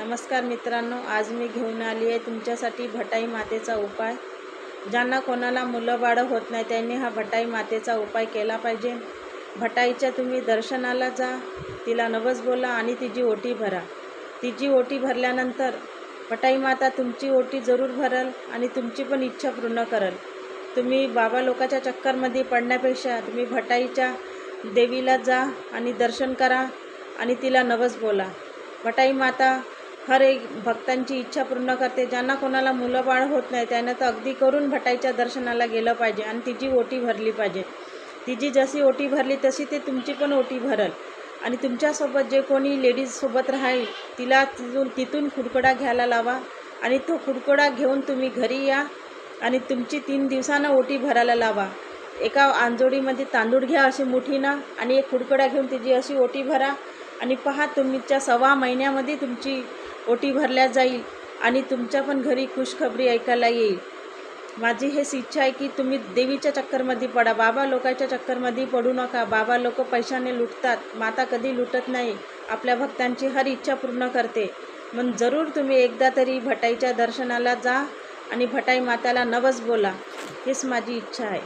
नमस्कार मित्रांनो, आज मी घेऊन आली आहे तुमच्यासाठी भटाई मातेचा उपाय। ज्यांना कोणाला मुलं बाळं होत नाही त्यांनी हा भटाई मातेचा उपाय केला पाहिजे। भटाईच्या तुम्ही दर्शनाला जा, तिला नवस बोला आणि तिची ओटी भरा। तिची ओटी भरल्यानंतर भटाई माता तुमची ओटी जरूर भरल आणि तुमची पण इच्छा पूर्ण करल। तुम्ही बाबा लोकाच्या चक्करमध्ये पडण्यापेक्षा तुम्ही भटाईच्या देवीला जा आणि दर्शन करा आणि तिला नवस बोला। भटाई माता हर एक भक्तांची इच्छा पूर्ण करते। ज्यांना कोणाला मुलं बाळ होत नाही त्यांना तर अगदी करून भटाईच्या दर्शनाला गेलं पाहिजे आणि तिची ओटी भरली पाहिजे। तिची जशी ओटी भरली तशी ते तुमची पण ओटी भरल आणि तुमच्यासोबत जे कोणी लेडीज सोबत राहील तिला तिथून खुडकोडा घ्यायला लावा आणि तो खुडकोडा घेऊन तुम्ही घरी या आणि तुमची 3 दिवसानं ओटी भरायला लावा। एका आंजोडीमध्ये तांदूळ घ्या अशी मुठीनं आणि एक खुडकोडा घेऊन तिची अशी ओटी भरा आणि पहा तुमच्या 1.25 महिन्यामध्ये तुमची ओटी भरल्या जाईल आणि तुमच्या पण घरी खुशखबरी ऐकायला येईल। माझी हेच इच्छा आहे की तुम्ही देवीच्या चक्करमध्ये पडा, बाबा लोकांच्या चक्करमध्ये पडू नका। बाबा लोक पैशाने लुटतात, माता कधी लुटत नाही, आपल्या भक्तांची हर इच्छा पूर्ण करते। म्हणून जरूर तुम्ही एकदा तरी भटाईच्या दर्शनाला जा आणि भटाई माताला नवस बोला, हीच माझी इच्छा आहे।